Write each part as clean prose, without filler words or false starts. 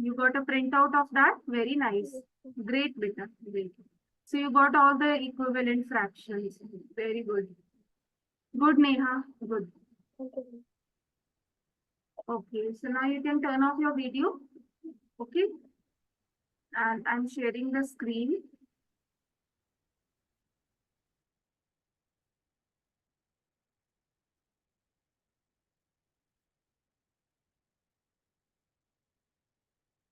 You got a printout of that? Very nice. Great, beta. Great. So you got all the equivalent fractions. Very good. Good, Neha. Good. Okay, so now you can turn off your video. Okay. And I'm sharing the screen.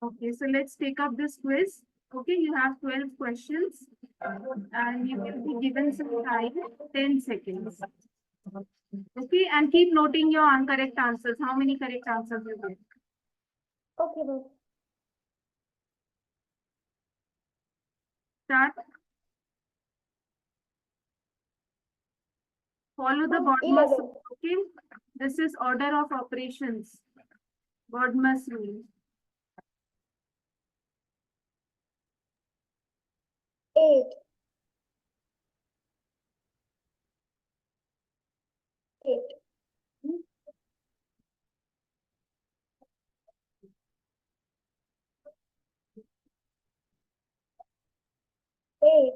Okay, so let's take up this quiz. Okay, you have 12 questions and you will be given some time, 10 seconds. Okay, and keep noting your incorrect answers. How many correct answers you get? Okay, ma'am. Start. Follow the Ma'am, Bodmer's. 11. Okay, this is order of operations. Bodmer's rule. 8. 8. 8.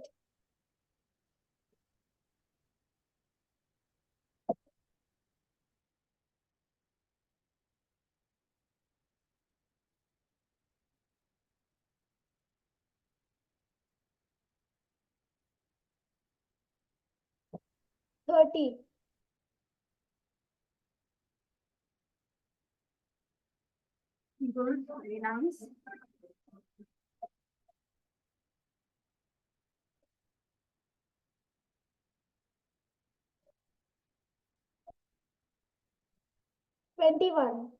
30. Good, very nice. 21.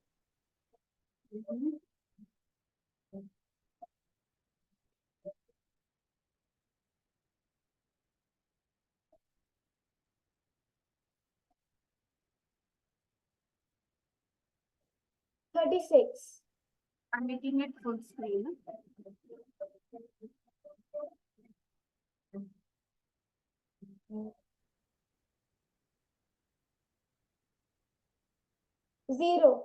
36. I'm making it full screen. 0.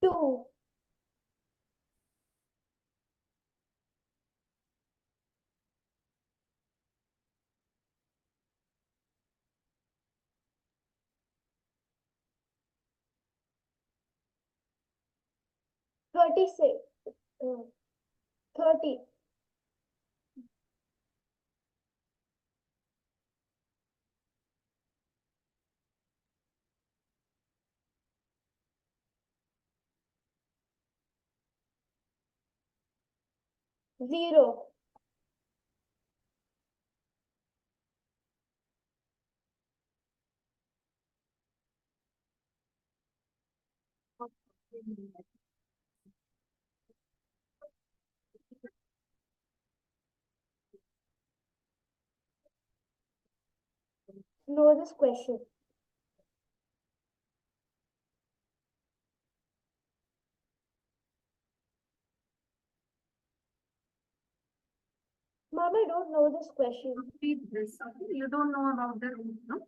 2. 36. 30. 0. 'Know this question. Mom, I don't know this question. Read this. Okay? You don't know about the rule, no?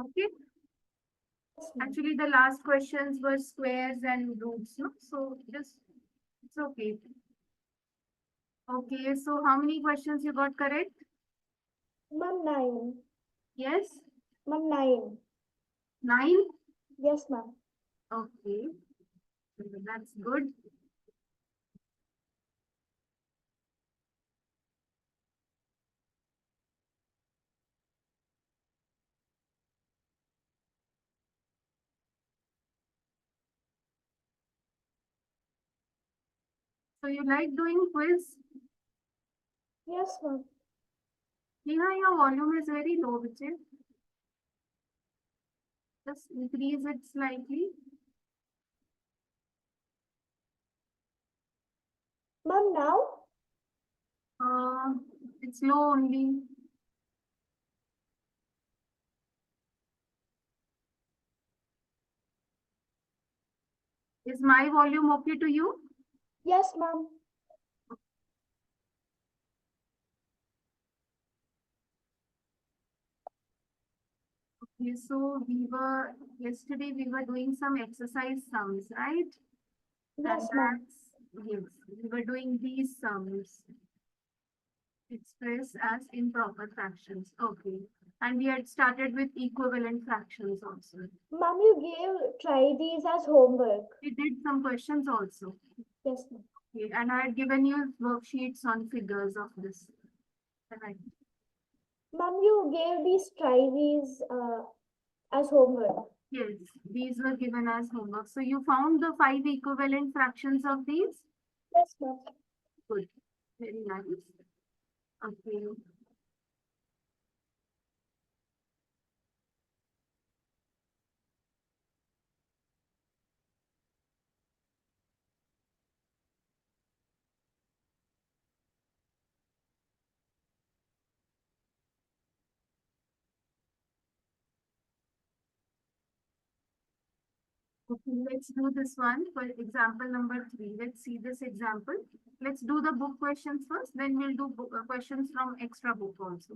Okay. Actually, the last questions were squares and roots, no? So just, it's okay. Okay, so how many questions you got correct? Mom, 9. Yes? Mom, 9. 9? Yes, ma'am. Okay. That's good. So you like doing quiz? Yes, ma'am. Neha, your volume is very low, Vijay. Just increase it slightly. Mom, now? It's low only. Is my volume okay to you? Yes, ma'am. Okay, so yesterday we were doing some exercise sums, right? Yes, ma'am. Yes, we were doing these sums expressed as improper fractions. Okay. And we had started with equivalent fractions also. Ma'am, you try these as homework. We did some questions also. Yes, ma'am. Okay. And I had given you worksheets on figures of this. Right. Ma'am, you try these as homework. Yes, these were given as homework. So you found the 5 equivalent fractions of these? Yes, ma'am. Good. Very nice. Okay. Okay, let's do this one for example number 3. Let's see this example. Let's do the book questions first, then we'll do questions from extra book also.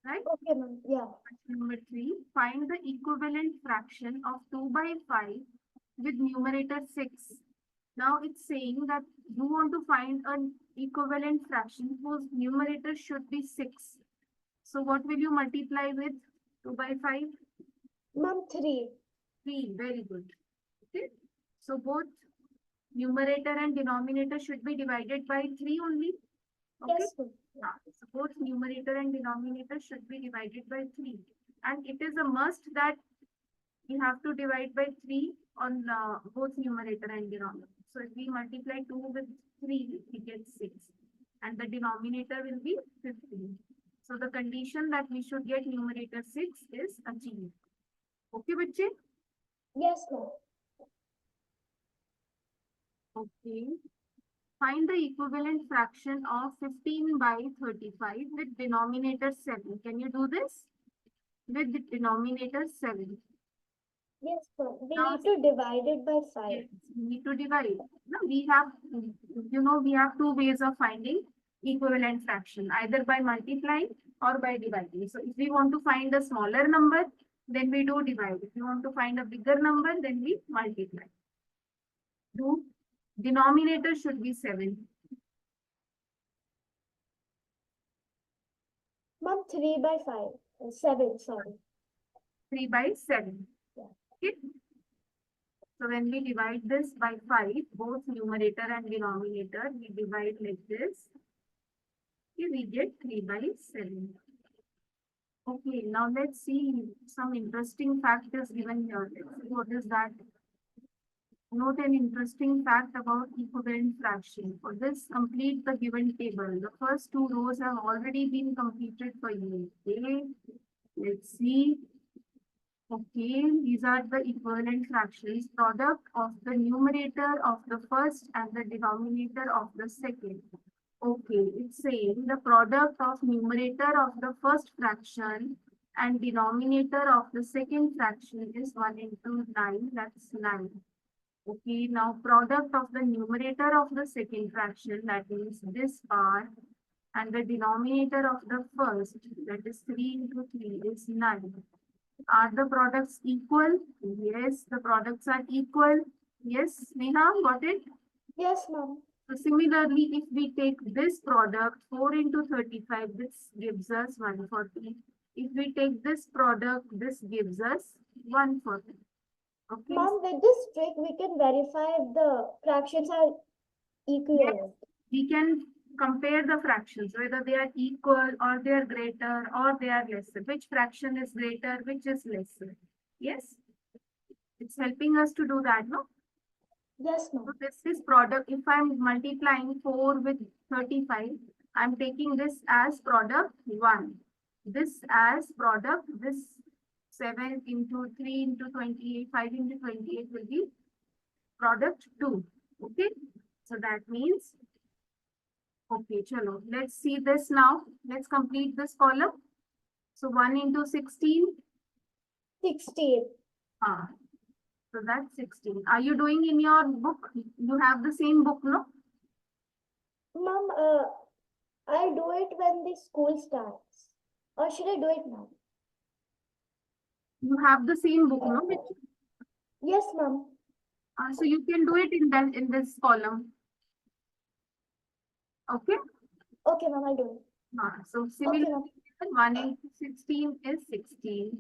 Right? Okay, ma'am. Yeah. Question number 3. Find the equivalent fraction of 2 by 5 with numerator 6. Now it's saying that you want to find an equivalent fraction whose numerator should be 6. So what will you multiply with 2 by 5? Ma'am, 3. 3. Very good. Okay. So both numerator and denominator should be divided by 3 only. Okay. Yes, ma'am. So both numerator and denominator should be divided by 3. And it is a must that we have to divide by 3 on both numerator and denominator. So if we multiply 2 with 3, we get 6. And the denominator will be 15. So the condition that we should get numerator 6 is achieved. Okay, bache? Yes, ma'am. Okay. Find the equivalent fraction of 15 by 35 with denominator 7. Can you do this? With the denominator 7. Yes, ma'am. We Now, need to divide it by 5. yes, we need to divide. Now we have 2 ways of finding equivalent fraction, either by multiplying or by dividing. So if we want to find a smaller number, then we do divide. If we want to find a bigger number, then we multiply. Do denominator should be 7. Ma'am, 3 by 5. 7, sorry. 3 by 7. Yeah. Okay. So when we divide this by 5, both numerator and denominator, we divide like this. Okay, we get 3 by 7. Okay, now let's see some interesting fact is given here. Let's see what is that. Note an interesting fact about equivalent fraction. For this, complete the given table. The first 2 rows have already been completed for you. Okay, let's see. Okay, these are the equivalent fractions. Product of the numerator of the first and the denominator of the second. Okay, it's saying the product of numerator of the first fraction and denominator of the second fraction is 1 into 9, that's 9. Okay, now product of the numerator of the second fraction, that means this part, and the denominator of the first, that is 3 into 3, is 9. Are the products equal? Yes, the products are equal. Yes, Neha, got it? Yes, ma'am. So similarly, if we take this product, 4 into 35, this gives us 140. If we take this product, this gives us 140. Okay. Ma'am, with this trick, we can verify if the fractions are equivalent. We can compare the fractions, whether they are equal or they are greater or they are lesser. Which fraction is greater, which is lesser. Yes. It's helping us to do that, no? Yes, ma'am. So this is product. If I'm multiplying 4 with 35, I'm taking this as product 1. This as product, this 7 into 3 into 28, 5 into 28 will be product 2. Okay. So that means, okay, chalo. Let's see this now. Let's complete this column. So 1 into 16. 16. So that's 16. Are you doing in your book? You have the same book, no? Mom, I'll do it when the school starts. Or should I do it now? You have the same book, no? Yes, mom. So you can do it in this column. Okay? Okay, mom, I'll do it. So Okay, similarly, mom. 1 into 16 is 16.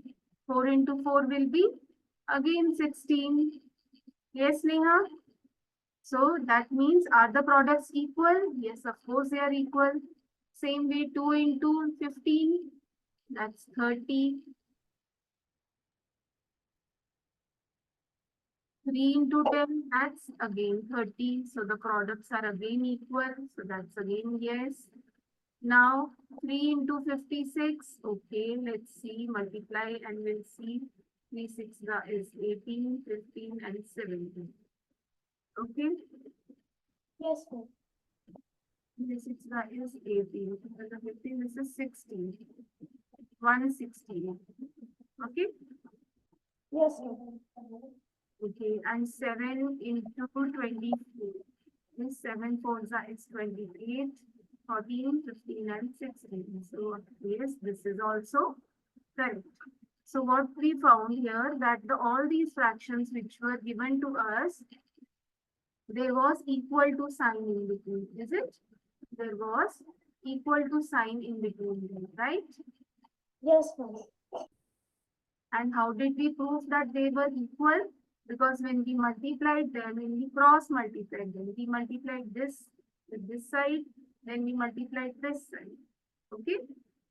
4 into 4 will be again 16. Yes, Neha? So that means, are the products equal? Yes, of course they are equal. Same way, 2 into 15, that's 30. 3 into 10, that's again 30. So the products are again equal. So that's again yes. Now 3 into 56. Okay, let's see, multiply and we'll see. 3 6 is 18, 15 and 17. Okay, Yes, mom. 3 6 is 18. 15, this is 16. 116. Okay. Yes, mom. Okay, and 7 into 24. This 7 fours is 28, 14, 15, and 16. So yes, this is also correct. So what we found here, that all these fractions which were given to us, there was equal to sign in between, is it? There was equal to sign in between them, right? Yes, mom. And how did we prove that they were equal? Because when we multiplied them, when we cross multiplied them, we multiplied this with this side, then we multiplied this side. Okay,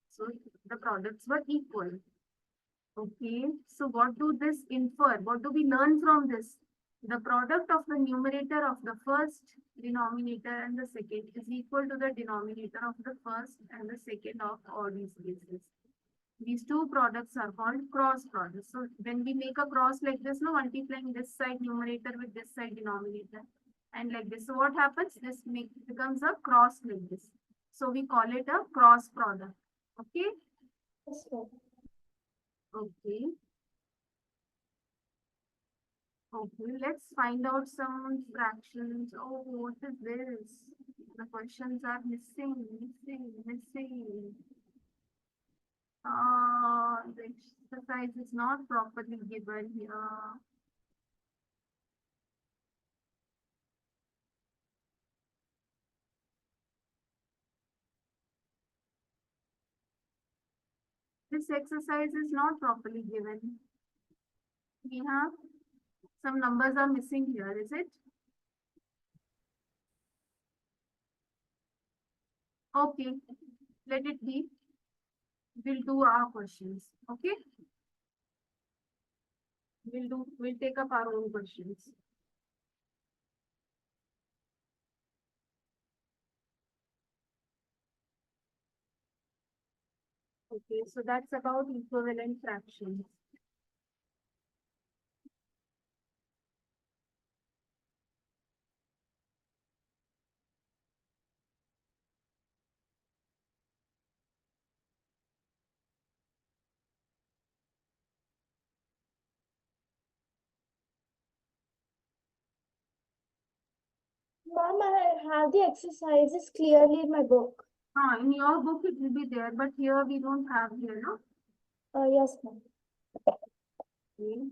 so the products were equal. Okay, so what do this infer? What do we learn from this? The product of the numerator of the first denominator and the second is equal to the denominator of the first and the second of all these bases. These two products are called cross products. So when we make a cross like this, no, multiplying this side numerator with this side denominator and like this. So what happens? This becomes a cross like this. So we call it a cross product. Okay. Yes, mom. Okay. Okay. Let's find out some fractions. Oh, what is this? The questions are missing. The exercise is not properly given here. This exercise is not properly given. We have some numbers are missing here, is it? Okay, let it be. We'll do our questions. Okay, we'll take up our own questions. Okay, so that's about equivalent fractions. Mom, I have the exercises clearly in my book. In your book it will be there, but here we don't have here, no? Yes, mom. Okay.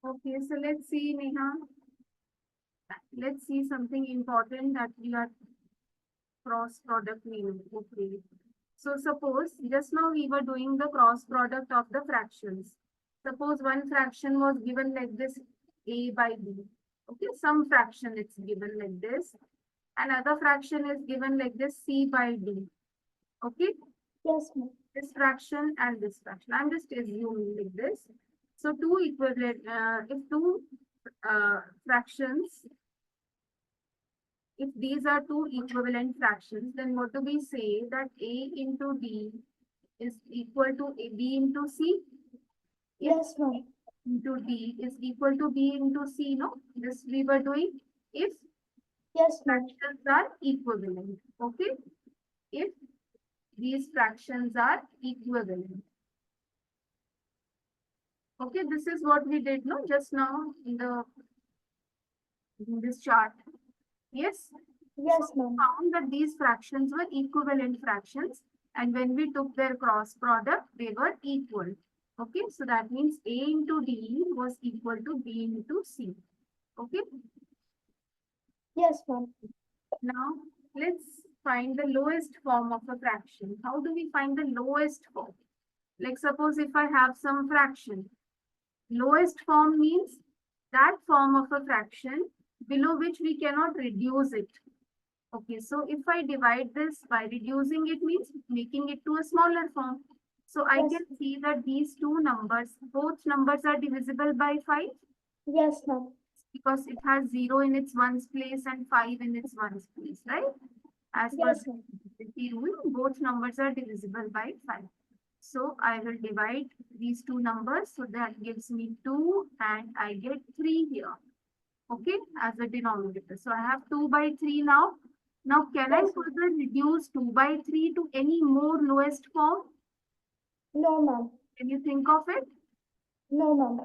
Okay, so let's see, Neha. Let's see something important that we are cross product meaning. Okay. So suppose just now we were doing the cross product of the fractions. Suppose one fraction was given like this, a by b. Okay, some fraction it's given like this. Another fraction is given like this, c by d. Okay, Yes, mom. this fraction and this fraction. I'm just assuming like this. So two equivalent, if two fractions, if these are two equivalent fractions, then what do we say? That a into b is equal to b into c. If Yes, mom. into d is equal to b into c, no? This we were doing. If Yes, ma'am. Fractions are equivalent. Okay. If these fractions are equivalent. Okay, this is what we did no just now in this chart. Yes. Yes, So ma'am. we found that these fractions were equivalent fractions, and when we took their cross product, they were equal. Okay, so that means A into D was equal to B into C. Okay, Yes, ma'am. now let's find the lowest form of a fraction. How do we find the lowest form? Like suppose if I have some fraction, lowest form means that form of a fraction below which we cannot reduce it. Okay, so if I divide this by reducing it means making it to a smaller form. So I Yes. can see that these two numbers, both numbers are divisible by 5 Yes, ma'am. because it has 0 in its ones place and 5 in its ones place, right? As per Yes, ma'am. the divisibility rule, both numbers are divisible by 5. So I will divide these two numbers. So that gives me 2 and I get 3 here. Okay, as a denominator. So I have 2 by 3 now. Now, can I Yes. further reduce 2 by 3 to any more lowest form? No, ma'am. Can you think of it? No, ma'am.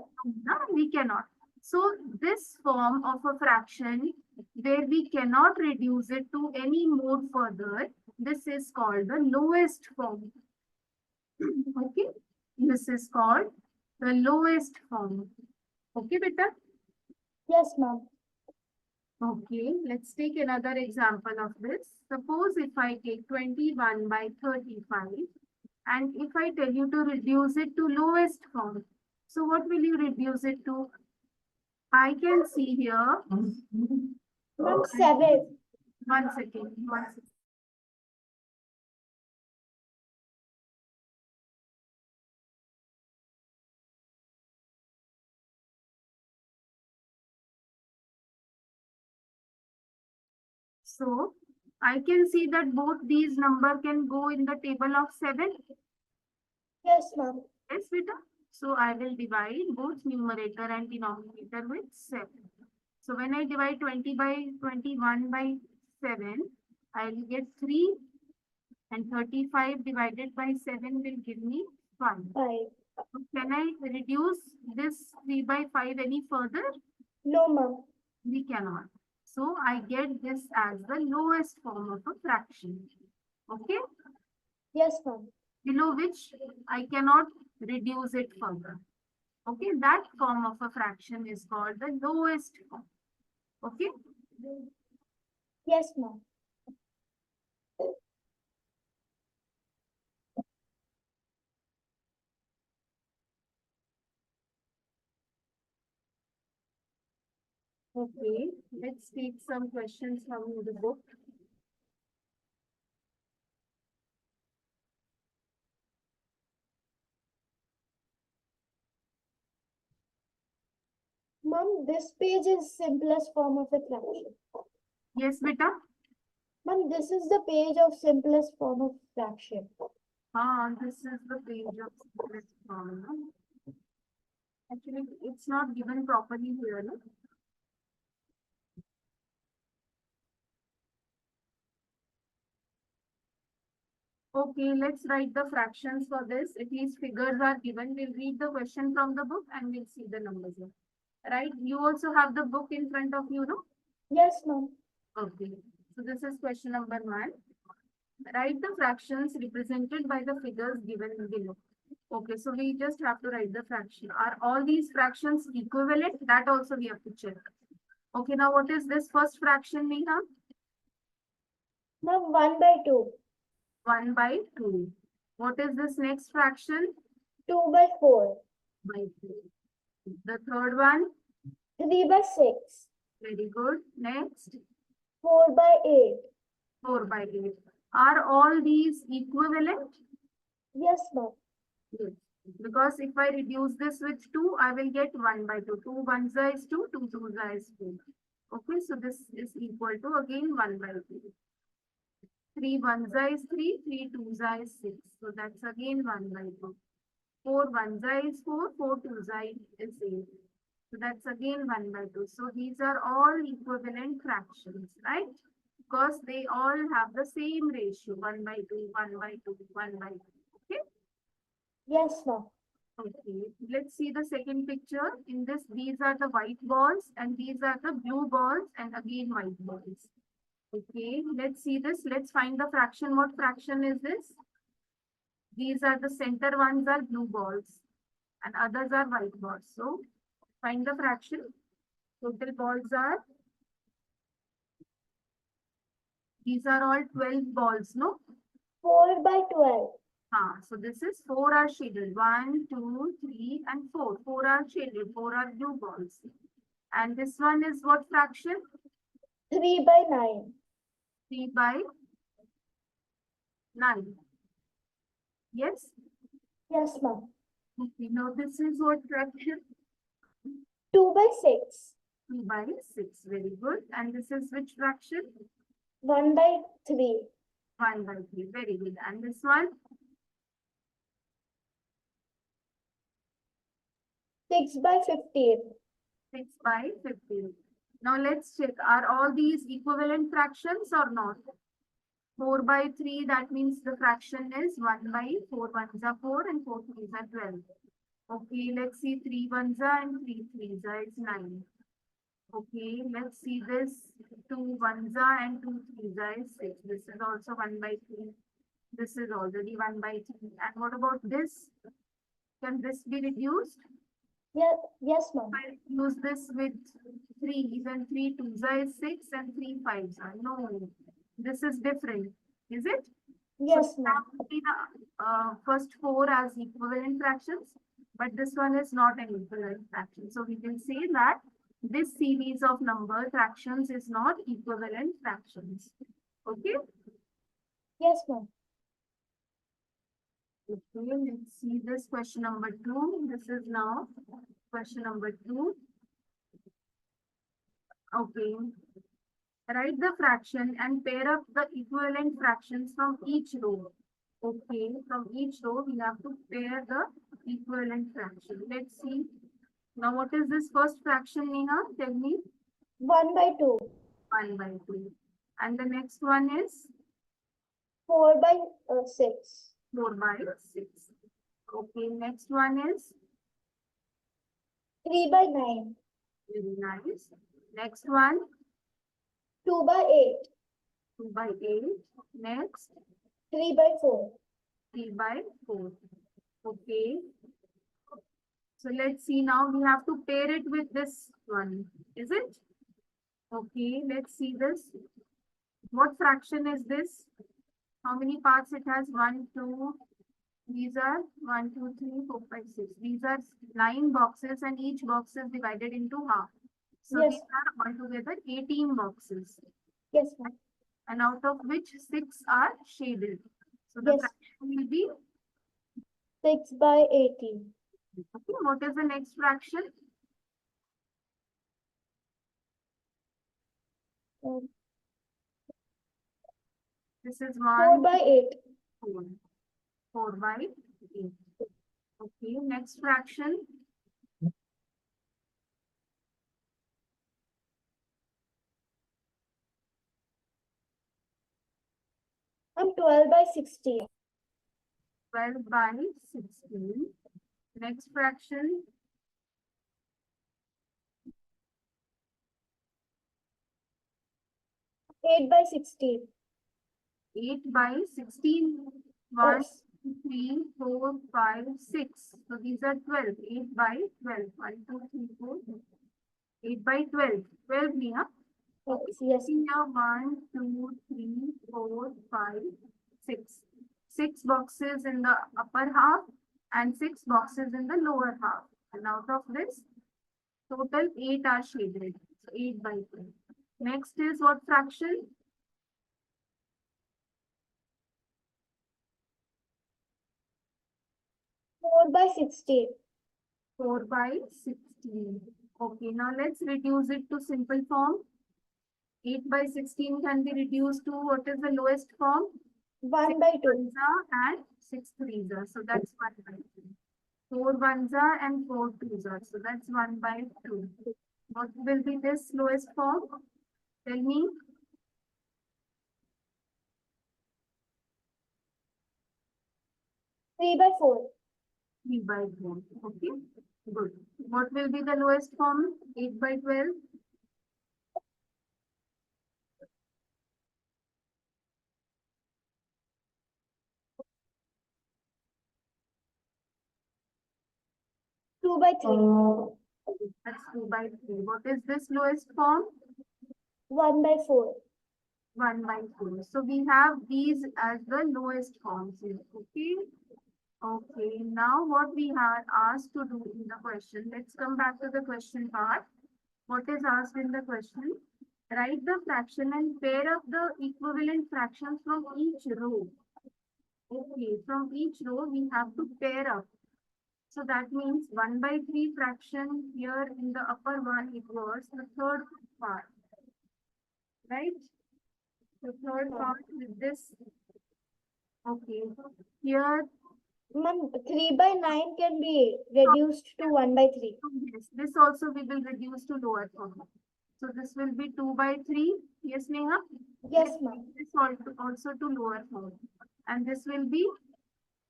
No, we cannot. So, this form of a fraction where we cannot reduce it to any more further, this is called the lowest form. Okay, this is called the lowest form. Okay, beta? Yes, ma'am. Okay, let's take another example of this. Suppose if I take 21 by 35 and if I tell you to reduce it to lowest form, so what will you reduce it to? I can see here, Ma'am, 7. one second, one second. So I can see that both these number can go in the table of 7. Yes, ma'am. Yes, beta. So I will divide both numerator and denominator with 7. So when I divide 20 by 21 by 7, I will get 3 and 35 divided by 7 will give me 5. 5. So can I reduce this 3 by 5 any further? No, ma'am. We cannot. So I get this as the lowest form of a fraction. Okay? Yes, ma'am. Below which I cannot reduce it further. Okay? That form of a fraction is called the lowest form. Okay? Yes, ma'am. Okay. Let's take some questions from the book. Ma'am, this page is simplest form of a fraction. Yes, beta. Ma'am, this is the page of simplest form of fraction. This is the page of simplest form. No? Actually, it's not given properly here. No? Okay, let's write the fractions for this. At least figures are given. We'll read the question from the book and we'll see the numbers here. Right? You also have the book in front of you, no? Yes, ma'am. Okay. So this is question number 1. Write the fractions represented by the figures given below. Okay, so we just have to write the fraction. Are all these fractions equivalent? That also we have to check. Okay, now what is this first fraction we have? Ma'am, 1 by 2. 1 by 2. What is this next fraction? 2 by 4. By 2. The third one? 3 by 6. Very good. Next? 4 by 8. 4 by 8. Are all these equivalent? Yes, ma'am. Yes. Because if I reduce this with 2, I will get 1 by 2. 2 ones is 2, 2 twos is 2. Okay, so this is equal to again 1 by 2. 3 ones is 3, 3 twos is 6. So that's again 1 by 2. 4 ones is 4, 4 twos is 8. So that's again 1 by 2. So these are all equivalent fractions, right? Because they all have the same ratio, 1 by 2, 1 by 2, 1 by 2. Okay? Yes, ma'am. Okay. Let's see the second picture. In this, these are the white balls and these are the blue balls and again white balls. Okay. Let's see this. Let's find the fraction. What fraction is this? These are the center ones are blue balls and others are white balls. So find the fraction. Total balls are, these are all 12 balls, no? 4 by 12. So this is 4 are shaded. 1, 2, 3, and 4. 4 are shaded. 4 are blue balls. And this one is what fraction? 3 by 9. 3 by 9. Yes? Yes, ma'am. Okay, now this is what fraction? 2 by 6. 2 by 6. Very good. And this is which fraction? 1 by 3. 1 by 3. Very good. And this one? 6 by 15. 6 by 15. Now let's check. Are all these equivalent fractions or not? 4 by 3, that means the fraction is 1 by 4 ones are 4 and 4 threes are 12. Okay, let's see 3 ones are and 3 threes are, it's 9. Okay, let's see this 2 ones are and 2 threes are, is 6. This is also 1 by 3. This is already 1 by 3. And what about this? Can this be reduced? Yes, ma'am. I use this with 3s and 3 twos are 6 and 3 fives are. No, this is different. Is it? Yes, So ma'am. that would be the first 4 as equivalent fractions, but this one is not an equivalent fraction. So we can say that this series of number fractions is not equivalent fractions. Okay? Yes, ma'am. Okay, let's see this question number 2. This is now question number 2. Okay. Write the fraction and pair up the equivalent fractions from each row. Okay, from each row we have to pair the equivalent fraction. Let's see. Now what is this first fraction, Neha? Tell me. 1 by 2. 1 by 2. And the next one is 4 by 6. 4 by 6. Okay, next one is 3 by 9. very nice. Next one 2 by 8. 2 by 8. Next 3 by 4. 3 by 4. Okay. So let's see now. We have to pair it with this one. Is it? Okay, let's see this. What fraction is this? How many parts it has? 1, 2. These are 1, 2, 3, 4, 5, 6. These are 9 boxes and each box is divided into half. So Yes. these are altogether 18 boxes. Yes, ma'am. And out of which 6 are shaded. So the Yes. fraction will be, 6 by 18. okay, what is the next fraction? This is 4 1, by 8. 4. 4 by 8. Okay, next fraction. I'm 12 by 16. 12 by 16. Next fraction. 8 by 16. 8 by 16. 1, Yes. 2, 3, 4, 5, 6. So these are 12. 8 by 12. 1, 2, 3, 4. 8 by 12. 12 Neha. Yes. Here 1, 2, 3, 4, 5, 6. 6 boxes in the upper half and 6 boxes in the lower half. And out of this, total 8 are shaded. So 8 by 12. Next is what fraction? 4 by 16. 4 by 16. Okay, now let's reduce it to simple form. 8 by 16 can be reduced to what is the lowest form? 1 by 2. 6 and 6 threes are. So that's 1 by 2. 4 ones are and 4 twos are. So that's 1 by 2. What will be this lowest form? Tell me. 3 by 4. 3 by 4. Okay, good. What will be the lowest form? 8 by 12. 2 by 3. That's 2 by 3. What is this lowest form? 1 by 4. 1 by 4. So we have these as the lowest forms here. Okay. Okay. Now what we are asked to do in the question. Let's come back to the question part. What is asked in the question? Write the fraction and pair up the equivalent fractions from each row. Okay. From each row we have to pair up. So that means 1 by 3 fraction here in the upper one, it was the third part, right? The third part with this. Okay. Here, Ma'am, 3 by 9 can be reduced to 1 by 3. yes, this also we will reduce to lower form. So this will be 2 by 3. Yes, Neha? Yes, ma'am. This also to lower form. And this will be,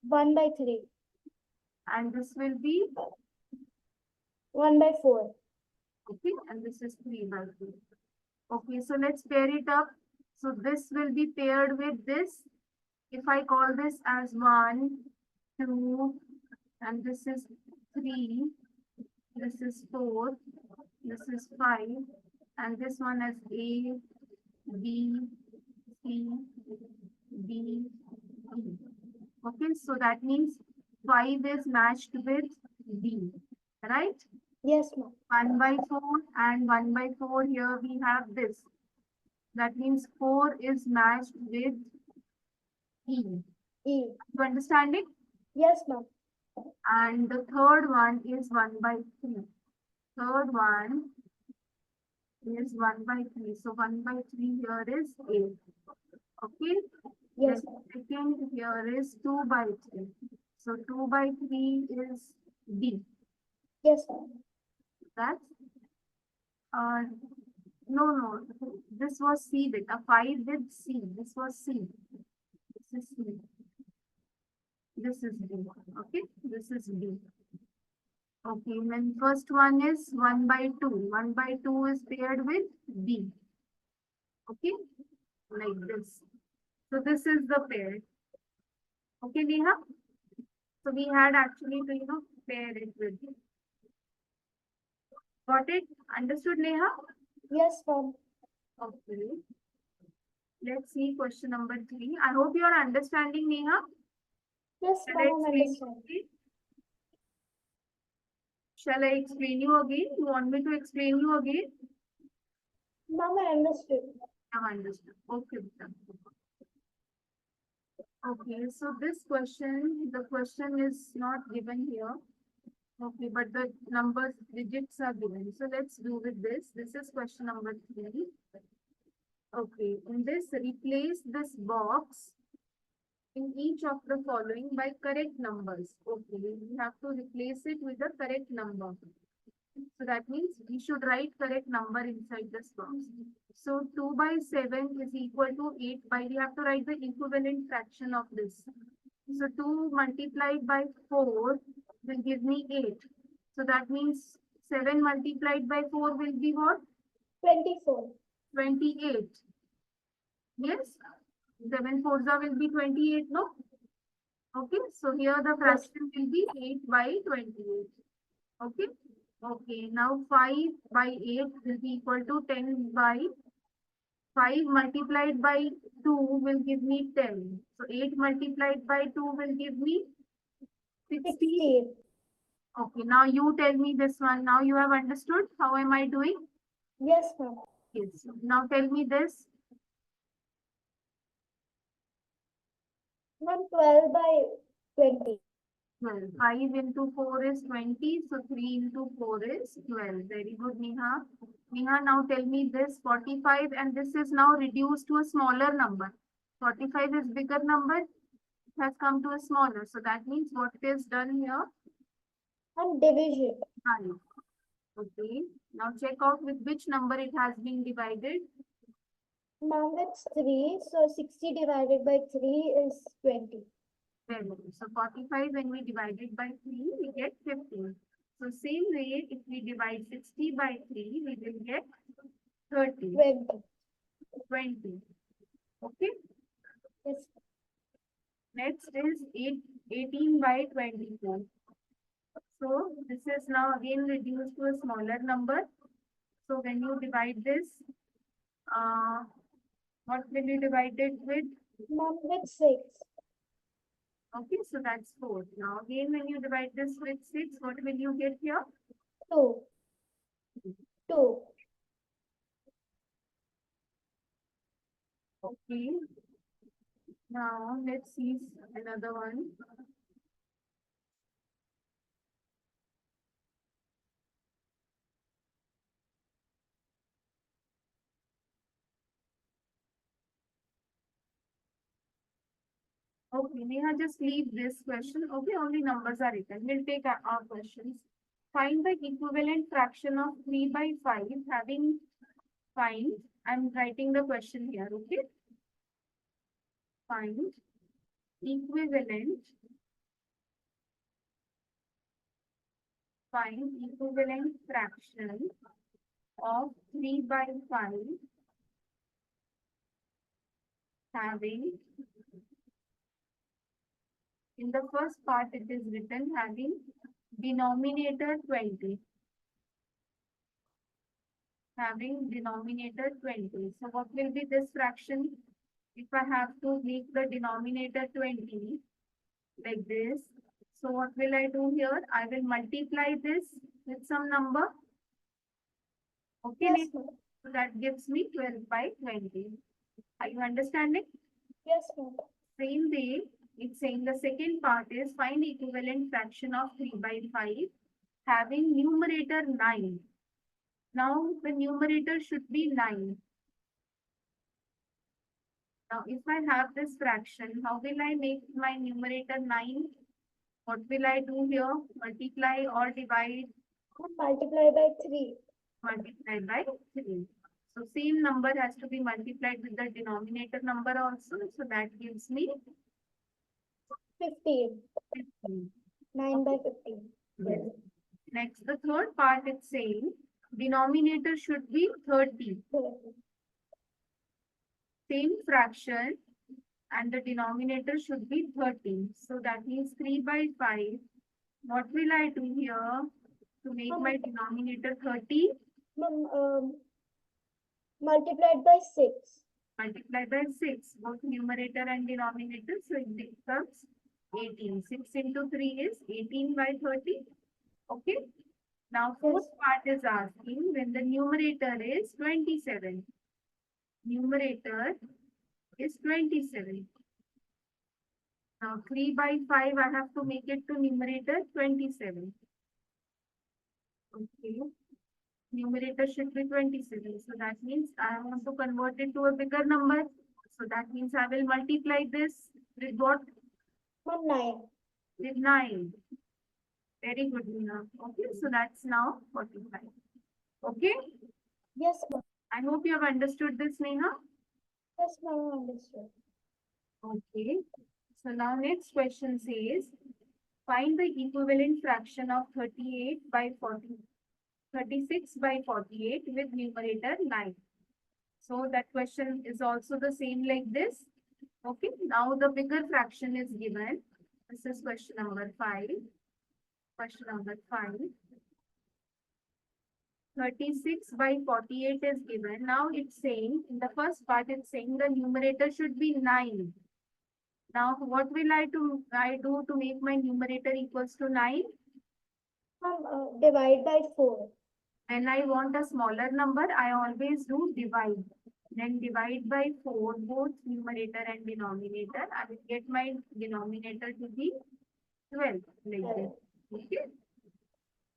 1 by 3. and this will be, 1 by 4. okay, and this is 3 by 3. Okay, so let's pair it up. So this will be paired with this. If I call this as 1, 2, and this is 3, this is 4, this is 5, and this one as A, B, C, D, E. Okay, so that means 5 is matched with D, right? Yes, ma'am. 1 by 4 and 1 by 4 here we have this. That means 4 is matched with E. E. You understand it? Yes, ma'am. And the third one is 1 by 3. Third one is 1 by 3. So 1 by 3 here is A. Okay. Yes, Then ma'am. second here is 2 by 3. So 2 by 3 is D. Yes, ma'am. That's no. This was C with a 5 with C. This was C. This is C. This is D. Okay. This is D. Okay, then first one is 1 by 2. 1 by 2 is paired with D. Okay, like this. So this is the pair. Okay, Neha? So we had actually to, pair it with. Got it? Understood, Neha? Yes, ma'am. Okay. Let's see question number 3. I hope you are understanding, Neha. Yes, Shall I ma'am, I explain understand. you again? Shall I explain you again? You want me to explain you again? Ma'am, I understood. I understood. Okay, Vita. Okay, so this question, the question is not given here. Okay, but the numbers, digits are given. So let's do with this. This is question number 3. Okay, in this, replace this box in each of the following by correct numbers. Okay, we have to replace it with the correct number. So that means we should write correct number inside this box. So 2 by 7 is equal to 8 by, we have to write the equivalent fraction of this. So 2 multiplied by 4 will give me 8. So that means 7 multiplied by 4 will be what? 24. 28. Yes? 7 fours will be 28, no? Okay, so here the fraction will be 8 by 28. Okay? Okay, now 5 by 8 will be equal to 10 by 5 multiplied by 2 will give me 10. So 8 multiplied by 2 will give me 60. 16. Okay, now you tell me this one. Now you have understood. How am I doing? Yes, ma'am. Yes. Now tell me this. Ma'am, 12 by 20. 12. 5 into 4 is 20. So 3 into 4 is 12. Very good, Neha. Neha, now tell me this 45 and this is now reduced to a smaller number. 45 is bigger number. It has come to a smaller. So that means what is done here? And division. 5. Okay. Now check out with which number it has been divided. Ma'am, it's 3. So 60 divided by 3 is 20. Very good. So 45 when we divide it by 3, we get 15. So same way, if we divide 60 by 3, we will get 30, 20. 20. Okay. Yes. Next is 18 by 24. So this is now again reduced to a smaller number. So when you divide this, what will you divide it with? Ma'am, with 6. Okay, so that's 4. Now again, when you divide this with 6, what will you get here? 2. 2. Okay. Now let's see another one. Okay, Neha, just leave this question. Okay, only numbers are written. We'll take our questions. Find the equivalent fraction of 3 by 5 having find. I'm writing the question here, okay? Find equivalent. Find equivalent fraction of 3 by 5 having, in the first part it is written having denominator 20. Having denominator 20. So what will be this fraction? If I have to make the denominator 20 like this, so what will I do here? I will multiply this with some number. Okay, Yes, Neha? So that gives me 12 by 20. Are you understanding? yes, ma'am. Same way, it's saying the second part is find equivalent fraction of 3 by 5 having numerator 9. Now the numerator should be 9. Now if I have this fraction, how will I make my numerator 9? What will I do here? Multiply or divide? Multiply by 3. Multiply by 3. So same number has to be multiplied with the denominator number also. So that gives me 15. 15. 9 by 15. Yes. Next, the third part is saying denominator should be 30. 30. Same fraction and the denominator should be 30. So that means 3 by 5. What will I do here to make my denominator 30? Ma'am, multiplied by 6. Multiply by 6, both numerator and denominator. So it becomes 18. 6 into 3 is 18 by 30. Okay. Now, fourth part is asking when the numerator is 27. Numerator is 27. Now, 3 by 5, I have to make it to numerator 27. Okay. Numerator should be 27. So that means I want to convert it to a bigger number. So that means I will multiply this with what? Ma'am, 9. With 9. Very good, Neha. Okay, so that's now 45. Okay. Yes, ma'am. I hope you have understood this, Neha. Yes, ma'am, understood. Okay. So now next question says, find the equivalent fraction of 38 by 40, 36 by 48 with numerator 9. So that question is also the same like this. Okay. Now the bigger fraction is given. This is question number 5. Question number 5. 36 by 48 is given. Now it's saying, in the first part, it's saying the numerator should be 9. Now, what will I do to make my numerator equals to 9? Divide by 4. When I want a smaller number, I always do divide. Then divide by 4, both numerator and denominator. I will get my denominator to be 12, like this. Okay.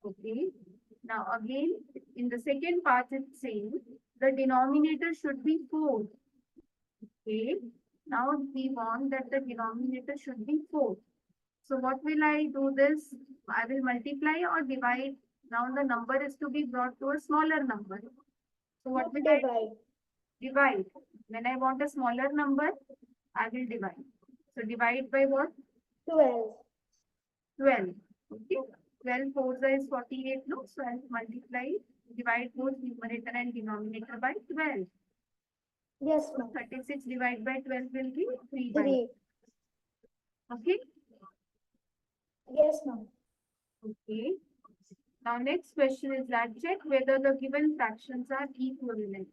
Okay. Now again, in the second part, it's saying the denominator should be 4. Okay. Now we want that the denominator should be 4. So what will I do this? I will multiply or divide. Now the number is to be brought to a smaller number. So what will I Divide. divide? When I want a smaller number, I will divide. So divide by what? 12. 12. Okay. 12 fours is 48. No, so I'll multiply, divide both numerator and denominator by 12. Yes, So ma'am. 36 divided by 12 will be 3 by. 3. Okay. Yes, ma'am. Okay. Now next question is that check whether the given fractions are equivalent.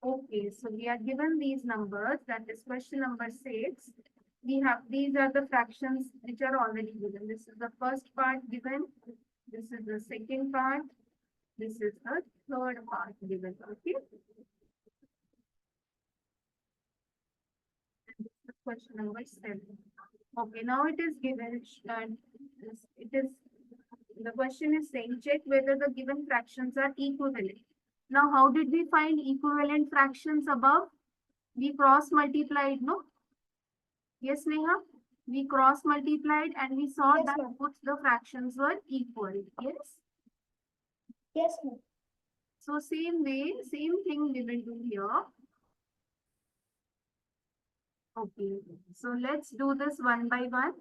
Okay, so we are given these numbers, that is question number 6. We have, these are the fractions which are already given. This is the first part given. This is the second part. This is the third part given. Okay. And this is question number 7. Okay, now it is given. It is, the question is saying check whether the given fractions are equivalent. Now, how did we find equivalent fractions above? We cross multiplied, no? Yes, Neha? We cross multiplied and we saw Yes, that ma'am. both the fractions were equal. Yes? Yes, ma'am. So same way, same thing we will do here. Okay. So let's do this one by one.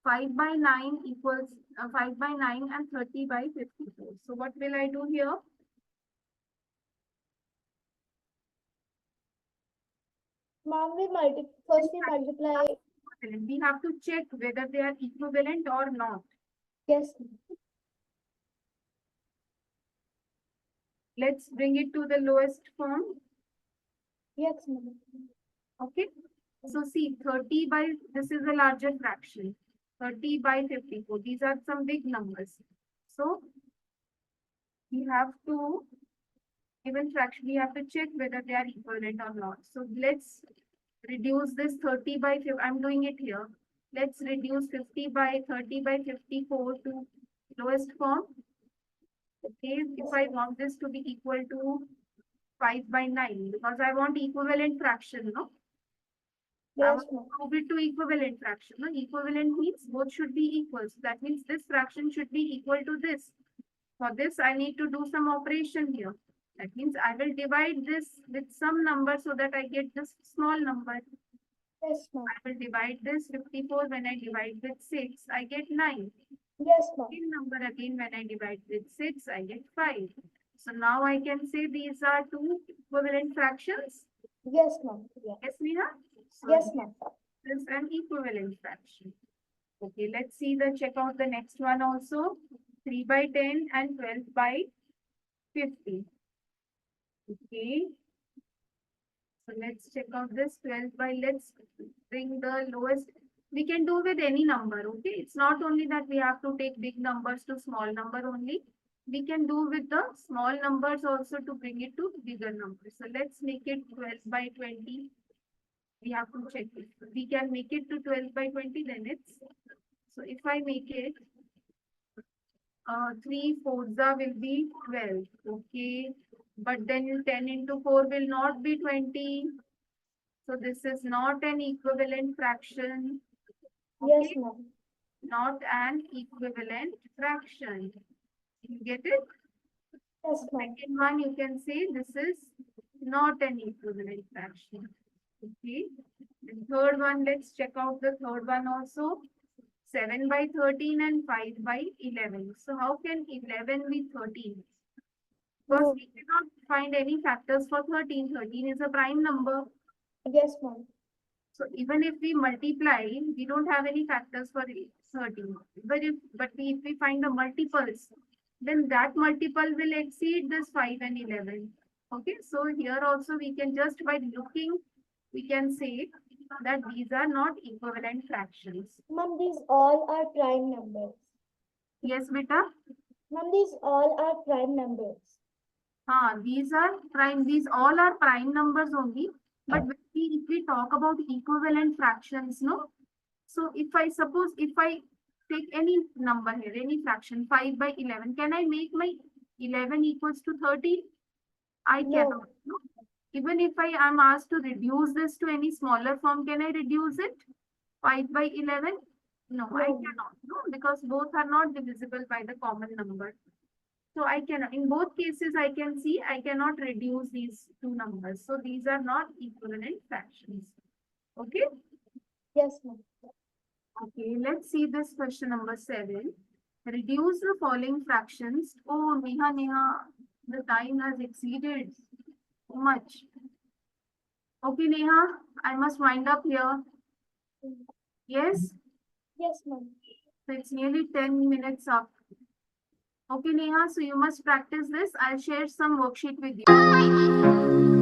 5 by 9 equals 5 by 9 and 30 by 54. So what will I do here? Ma'am, first we multiply. We have to check whether they are equivalent or not. Yes, ma'am. Let's bring it to the lowest form. Yes, ma'am. Okay. So see, 30 by, this is a larger fraction. 30 by 54. These are some big numbers. So we have to, given fraction, we have to check whether they are equivalent or not. So let's reduce this 30 by 50. I'm doing it here. Let's reduce 50 by 30 by 54 to lowest form. Okay, if I want this to be equal to 5 by 9, because I want equivalent fraction, no? I Yes, want ma'am. to move it to equivalent fraction. No? Equivalent means both should be equal. So that means this fraction should be equal to this. For this, I need to do some operation here. That means I will divide this with some number so that I get this small number. Yes, ma'am. I will divide this 54 when I divide with 6, I get 9. Yes, ma'am. Same number again when I divide with 6, I get 5. So now I can say these are two equivalent fractions. Yes, ma'am. Yes, Neha? So Yes, ma'am. this is an equivalent fraction. Okay, let's see the check out the next one also. 3 by 10 and 12 by 50. Okay. So let's check out this 12 by, let's bring the lowest. We can do with any number, okay? It's not only that we have to take big numbers to small number only. We can do with the small numbers also to bring it to bigger numbers. So let's make it 12 by 20. We have to check it. We can make it to 12 by 20, then it's, so if I make it, 3 fours will be 12, okay? But then 10 into 4 will not be 20. So this is not an equivalent fraction. Yes, Okay, ma'am. not an equivalent fraction. You get it? Yes, ma'am. Second one, you can say this is not an equivalent fraction. Okay. And third one, let's check out the third one also. 7 by 13 and 5 by 11. So how can 11 be 13? Because No. we cannot find any factors for 13. 13 is a prime number. Yes, ma'am. So even if we multiply, we don't have any factors for 13. But if we find the multiples, then that multiple will exceed this 5 and 11. Okay, so here also we can just by looking, we can say that these are not equivalent fractions. Ma'am, these all are prime numbers. Yes, beta. Ma'am, these all are prime numbers. These are prime, these all are prime numbers only. But if we talk about equivalent fractions, no? So if I suppose, if I take any number here, any fraction, 5 by 11, can I make my 11 equals to 13? I No. cannot. No? Even if I am asked to reduce this to any smaller form, can I reduce it? 5 by 11? No, I No. cannot. No, because both are not divisible by the common number. So I cannot, in both cases, I can see I cannot reduce these two numbers. So these are not equivalent fractions. Okay. Yes, ma'am. Okay, let's see this question number 7. Reduce the following fractions. Oh, Neha, the time has exceeded so much. Okay, Neha, I must wind up here. Yes, Yes, ma'am. so it's nearly 10 minutes up. Okay, Neha, so you must practice this. I'll share some worksheet with you.